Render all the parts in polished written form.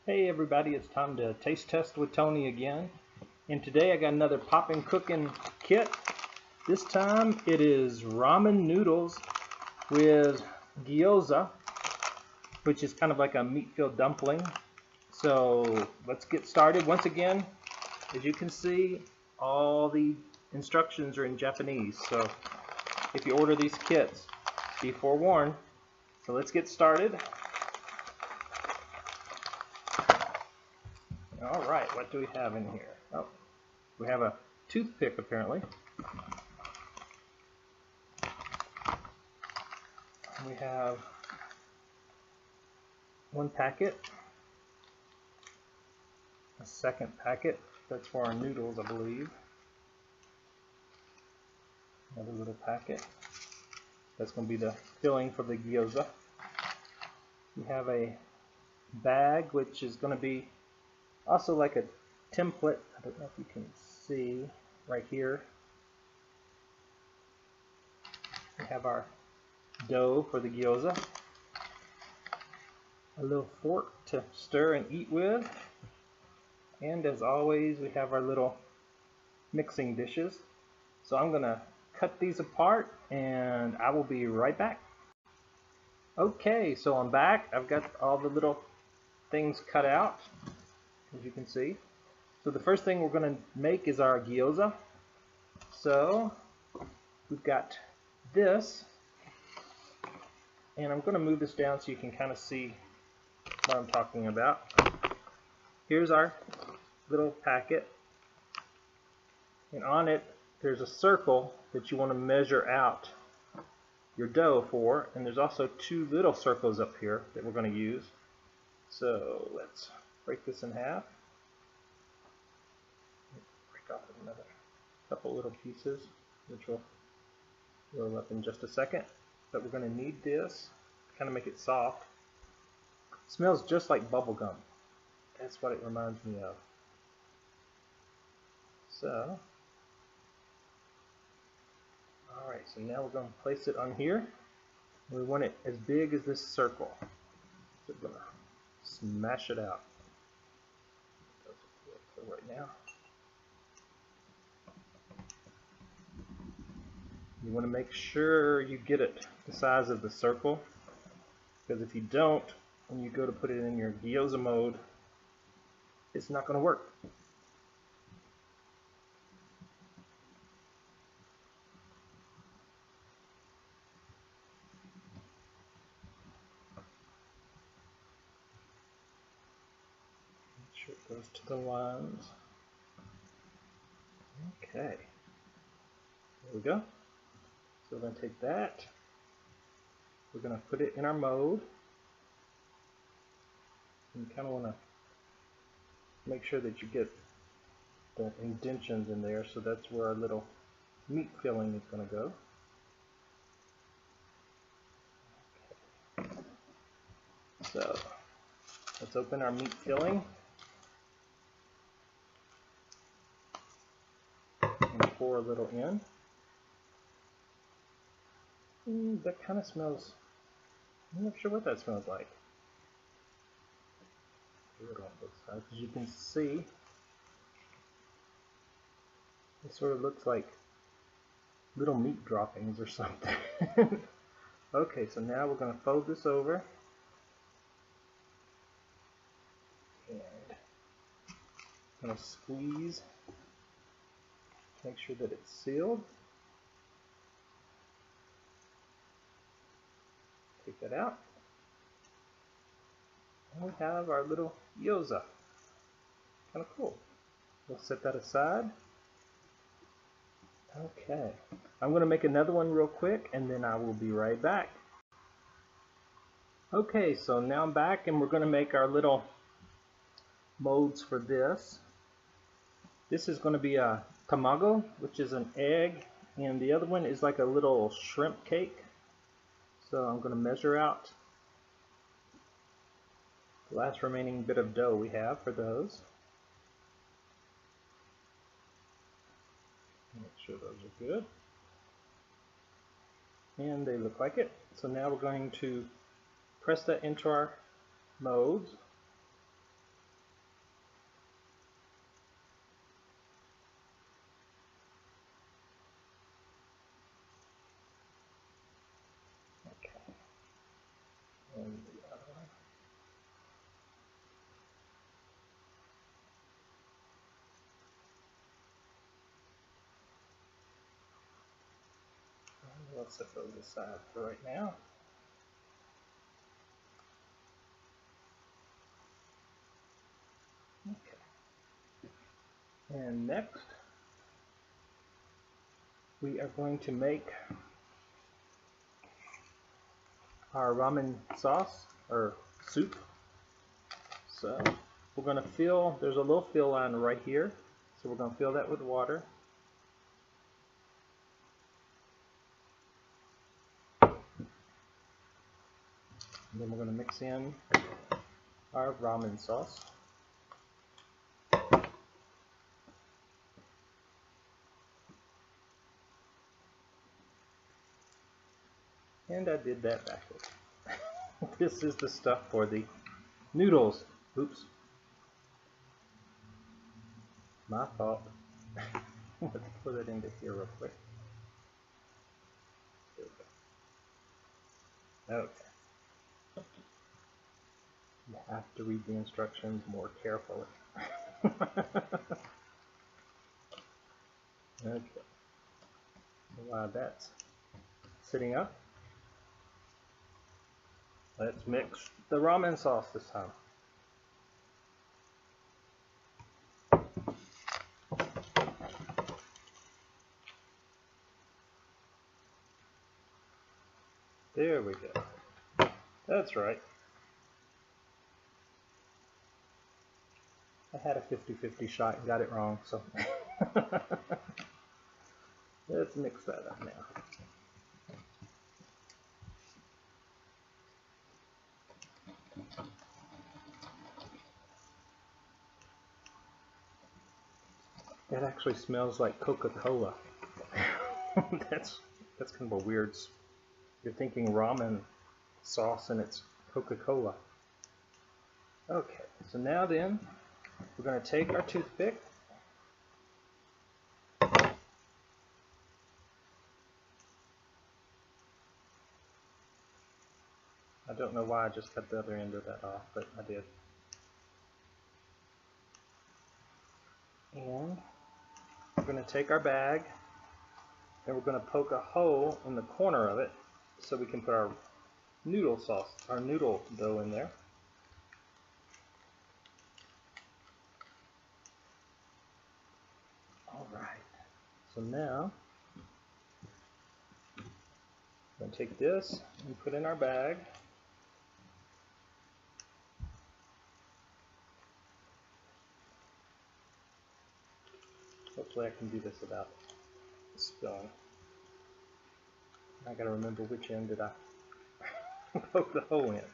Hey everybody, it's time to taste test with Tony again. And today I got another Popin Cookin kit. This time it is ramen noodles with gyoza, which is kind of like a meat-filled dumpling. So let's get started. Once again, as you can see, all the instructions are in Japanese. So if you order these kits, be forewarned. So let's get started. Alright, what do we have in here? Oh, we have a toothpick apparently. We have one packet, a second packet, that's for our noodles I believe. Another little packet, that's going to be the filling for the gyoza. We have a bag which is going to be also like a template. I don't know if you can see right here. We have our dough for the gyoza, a little fork to stir and eat with, and as always we have our little mixing dishes. So I'm gonna cut these apart and I will be right back. Okay, so I'm back. I've got all the little things cut out, as you can see. So the first thing we're going to make is our gyoza. So we've got this, and I'm going to move this down so you can kind of see what I'm talking about. Here's our little packet, and on it there's a circle that you want to measure out your dough for, and there's also two little circles up here that we're going to use. So let's break this in half. Break off another couple little pieces, which will roll up in just a second. But we're going to need this to kind of make it soft. It smells just like bubble gum. That's what it reminds me of. So, alright, so now we're going to place it on here. We want it as big as this circle. So we're going to smash it out. So right now, you want to make sure you get it the size of the circle, because if you don't, when you go to put it in your gyoza mode, it's not going to work. Make sure it goes to the lines. Okay, there we go. So we're going to take that, we're going to put it in our mode. You kind of want to make sure that you get the indentions in there, so that's where our little meat filling is going to go. Okay. So let's open our meat filling and pour a little in. That kind of smells, I'm not sure what that smells like. As you can see, it sort of looks like little meat droppings or something. Okay, so now we're going to fold this over and I'm going to squeeze, make sure that it's sealed. Take that out. And we have our little gyoza. Kind of cool. We'll set that aside. Okay. I'm going to make another one real quick and then I will be right back. Okay, so now I'm back and we're going to make our little molds for this. This is going to be a tamago, which is an egg, and the other one is like a little shrimp cake. So I'm going to measure out the last remaining bit of dough we have for those. Make sure those are good. And they look like it. So now we're going to press that into our molds. Let's set those aside for right now. Okay. And next, we are going to make our ramen sauce or soup. So we're going to fill, there's a little fill line right here. So we're going to fill that with water. And then we're going to mix in our ramen sauce. And I did that backwards. This is the stuff for the noodles. Oops. My fault. Let's put it into here real quick. There we go. Okay. You have to read the instructions more carefully. Okay. So while that's sitting up, let's mix the ramen sauce this time. There we go. That's right. I had a 50-50 shot and got it wrong, so let's mix that up now. That actually smells like Coca-Cola. That's kind of a weird. You're thinking ramen sauce and it's Coca-Cola. Okay, so now then, we're going to take our toothpick. I don't know why I just cut the other end of that off, but I did. And we're going to take our bag and we're going to poke a hole in the corner of it so we can put our noodle sauce, our noodle dough in there. Alright, so now we're going to take this and put in our bag. Hopefully I can do this without spilling. I gotta remember which end did I poke the hole in. Okay.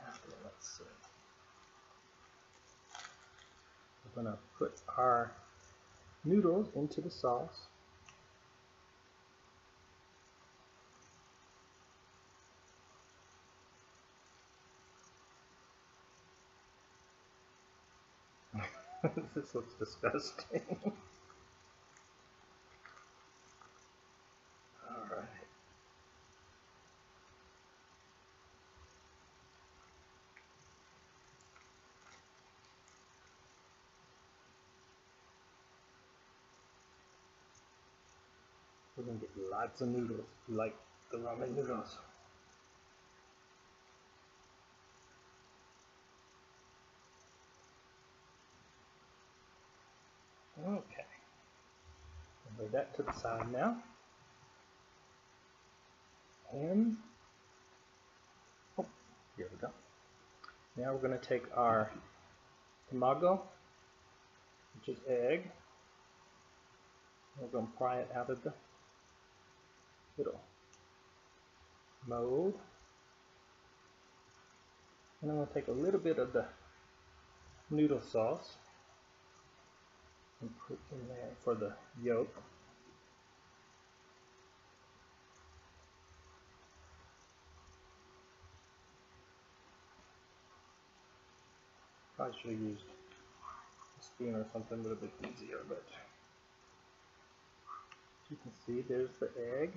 Okay, let's see. We're gonna put our noodles into the sauce. This looks disgusting. Alright. We're going to get lots of noodles, like the ramen noodles. Okay. Lay that to the side now. And, oh, here we go. Now we're going to take our tamago, which is egg. We're going to pry it out of the little mold. And I'm going to take a little bit of the noodle sauce and put in there for the yolk. Probably should have used a spoon or something a little bit easier, but you can see there's the egg.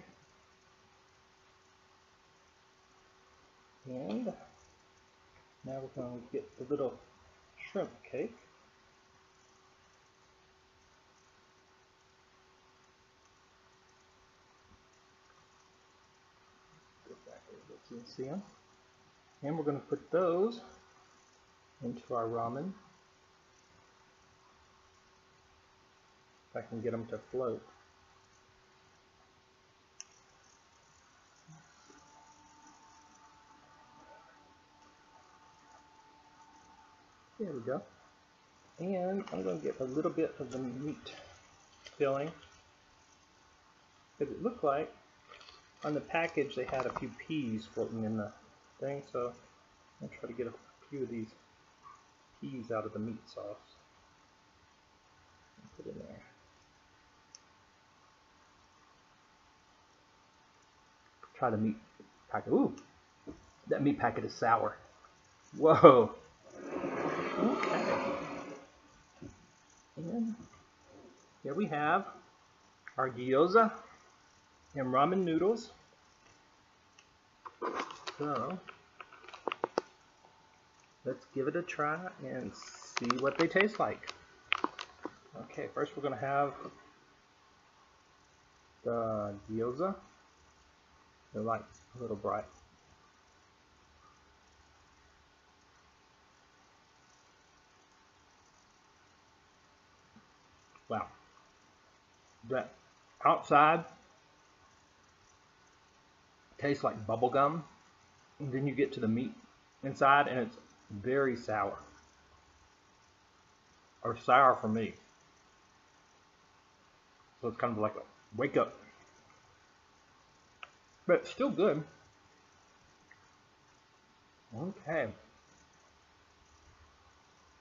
And now we're going to get the little shrimp cake. Go back a little bit so you can see them. And we're going to put those into our ramen. If I can get them to float. There we go. And I'm going to get a little bit of the meat filling. Because it looked like on the package they had a few peas floating in the thing, so I'm going to try to get a few of these peas out of the meat sauce. Put it in there. Try the meat packet. Ooh, that meat packet is sour. Whoa. Okay. And here we have our gyoza and ramen noodles. So let's give it a try and see what they taste like. Okay, first we're going to have the gyoza. The light's a little bright. Wow. That outside tastes like bubble gum. And then you get to the meat inside and it's very sour. Or sour for me. So it's kind of like a wake up. But it's still good. Okay.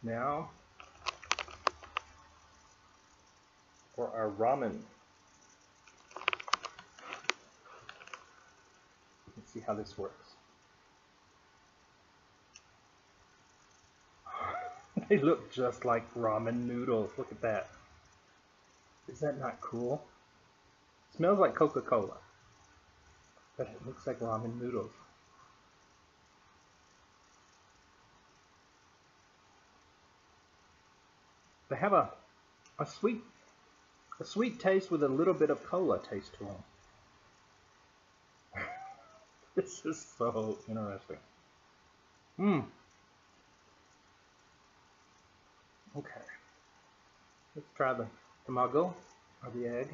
Now for our ramen. Let's see how this works. They look just like ramen noodles. Look at that. Is that not cool? It smells like Coca-Cola, but it looks like ramen noodles. They have a sweet taste with a little bit of cola taste to them. This is so interesting. Okay. Let's try the tamago, or the egg.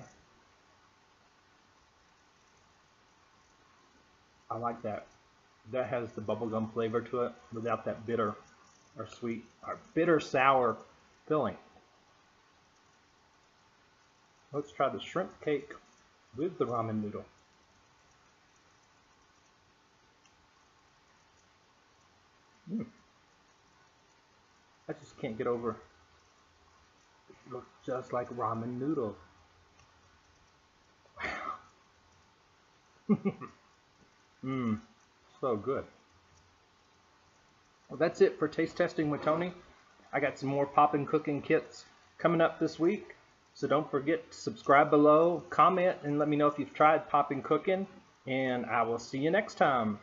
I like that. That has the bubblegum flavor to it without that bitter or sweet or bitter sour filling. Let's try the shrimp cake with the ramen noodle. I just can't get over. It looks just like ramen noodles. Wow. So good. Well, that's it for Taste Testing with Tony. I got some more Popin Cookin kits coming up this week. So don't forget to subscribe below, comment, and let me know if you've tried Popin Cookin. And I will see you next time.